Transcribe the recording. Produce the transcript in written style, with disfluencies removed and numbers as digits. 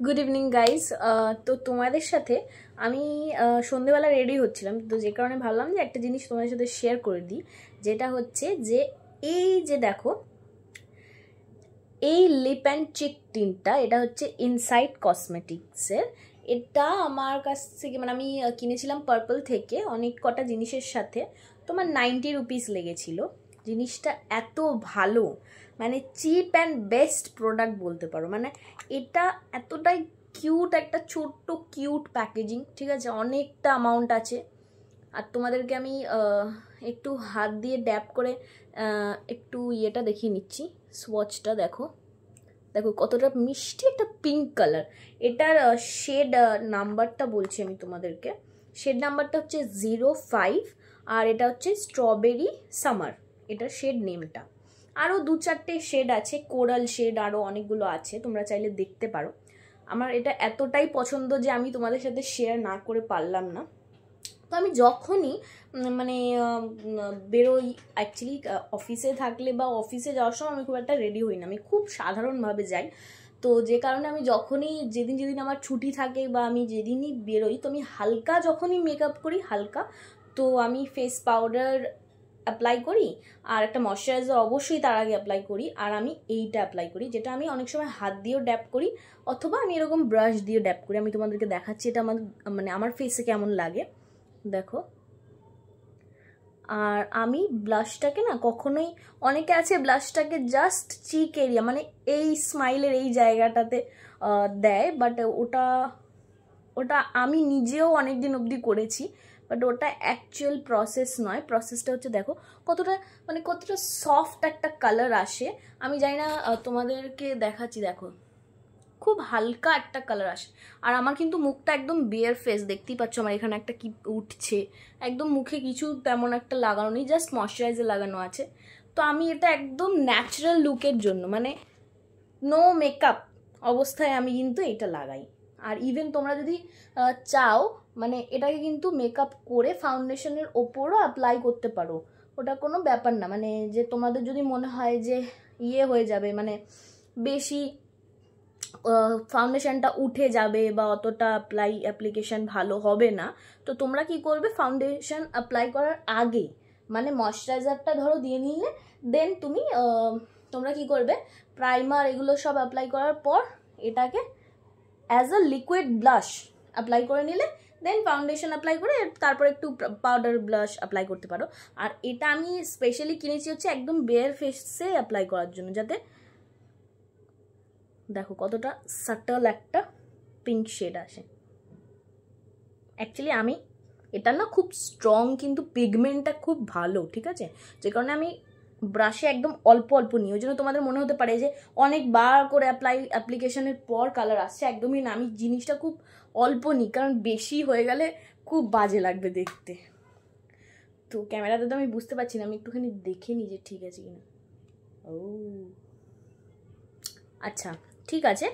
Good evening guys. তো তোমাদের সাথে আমি সন্ধেবেলা রেডি হচ্ছিলাম, তো যে কারণে ভাবলাম যে একটা জিনিস তোমাদের সাথে শেয়ার করে দিই, যেটা হচ্ছে যে এই যে দেখো এই লিপ অ্যান্ড চিক টিনটা, এটা হচ্ছে ইনসাইড কসমেটিক্সের। এটা আমার কাছ থেকে মানে আমি কিনেছিলাম পার্পল থেকে অনেক কটা জিনিসের সাথে, তোমার 90 রুপিস লেগেছিল। জিনিসটা এত ভালো, মানে চিপ অ্যান্ড বেস্ট প্রোডাক্ট বলতে পারো। মানে এটা এতটাই কিউট, একটা ছোট্ট কিউট প্যাকেজিং, ঠিক আছে, অনেকটা অ্যামাউন্ট আছে। আর তোমাদেরকে আমি একটু হাত দিয়ে ড্যাপ করে একটু ইয়েটা দেখিয়ে নিচ্ছি। সোয়াচটা দেখো, দেখো কতটা মিষ্টি একটা পিঙ্ক কালার। এটার শেড নাম্বারটা বলছি আমি তোমাদেরকে। শেড নাম্বারটা হচ্ছে 05, আর এটা হচ্ছে স্ট্রবেরি সামার, এটার শেড নেমটা। আরও 2-4টে শেড আছে, কোরাল শেড, আরও অনেকগুলো আছে, তোমরা চাইলে দেখতে পারো। আমার এটা এতটাই পছন্দ যে আমি তোমাদের সাথে শেয়ার না করে পারলাম না। তো আমি যখনই মানে বেরোই, অ্যাকচুয়ালি অফিসে থাকলে বা অফিসে যাওয়ার সময় আমি খুব একটা রেডি হই না, আমি খুব সাধারণভাবে যাই। তো যে কারণে আমি যখনই যেদিন যেদিন আমার ছুটি থাকে বা আমি যেদিনই বেরোই, তো আমি হালকা যখনই মেকআপ করি হালকা, তো আমি ফেস পাউডার অ্যাপ্লাই করি আর একটা ময়শ্চারাইজার অবশ্যই তার আগে অ্যাপ্লাই করি। আর আমি এইটা অ্যাপ্লাই করি, যেটা আমি অনেক সময় হাত দিয়েও ড্যাপ করি, অথবা আমি এরকম ব্রাশ দিয়ে ড্যাপ করি। আমি তোমাদেরকে দেখাচ্ছি এটা আমার মানে আমার ফেসে কেমন লাগে, দেখো। আর আমি ব্লাশটাকে না কখনোই, অনেকে আছে ব্লাশটাকে জাস্ট চিক এরিয়া মানে এই স্মাইলের এই জায়গাটাতে দেয়, বাট ওটা ওটা আমি নিজেও অনেক দিন অবধি করেছি, বাট ওটা অ্যাকচুয়াল প্রসেস নয়। প্রসেসটা হচ্ছে দেখো কতটা মানে কতটা সফট একটা কালার আসে। আমি জানি না, তোমাদেরকে দেখাচ্ছি, দেখো খুব হালকা একটা কালার আসে। আর আমার কিন্তু মুখটা একদম বেয়ার ফেস, দেখতেই পাচ্ছ আমার এখানে একটা কি উঠছে, একদম মুখে কিছু তেমন একটা লাগানো নেই, জাস্ট ময়শ্চারাইজার লাগানো আছে। তো আমি এটা একদম ন্যাচারাল লুকের জন্য, মানে নো মেকআপ অবস্থায় আমি কিন্তু এটা লাগাই। আর ইভেন তোমরা যদি চাও, মানে এটাকে কিন্তু মেকআপ করে ফাউন্ডেশনের ওপরও অ্যাপ্লাই করতে পারো, ওটা কোনো ব্যাপার না। মানে যে তোমাদের যদি মনে হয় যে ইয়ে হয়ে যাবে, মানে বেশি ফাউন্ডেশনটা উঠে যাবে বা অতটা অ্যাপ্লিকেশন ভালো হবে না, তো তোমরা কি করবে, ফাউন্ডেশন অ্যাপ্লাই করার আগে মানে ময়শ্চারাইজারটা ধরো দিয়ে নিলে, দেন তুমি তোমরা কি করবে, প্রাইমার এগুলো সব অ্যাপ্লাই করার পর এটাকে as a liquid blush apply করে নিলে, দেন ফাউন্ডেশন অ্যাপ্লাই করে তারপর একটু পাউডার ব্লাশ অ্যাপ্লাই করতে পারো। আর এটা আমি স্পেশালি কিনেছি হচ্ছে একদম বেয়ার ফেসে অ্যাপ্লাই করার জন্য, যাতে দেখো কতটা সাটল একটা পিঙ্ক শেড আসে। অ্যাকচুয়ালি আমি এটা না খুব স্ট্রং, কিন্তু পিগমেন্টটা খুব ভালো, ঠিক আছে, যে কারণে আমি ব্রাশে একদম অল্প অল্প নিই। ওই জন্য তোমাদের মনে হতে পারে যে অনেকবার করে অ্যাপ্লিকেশনের পর কালার আসছে, একদমই না। আমি জিনিসটা খুব অল্প নিই, কারণ বেশি হয়ে গেলে খুব বাজে লাগবে দেখতে। তো ক্যামেরাতে তো আমি বুঝতে পারছি না, আমি একটুখানি দেখে নিই যে ঠিক আছে কিনা। ও আচ্ছা, ঠিক আছে।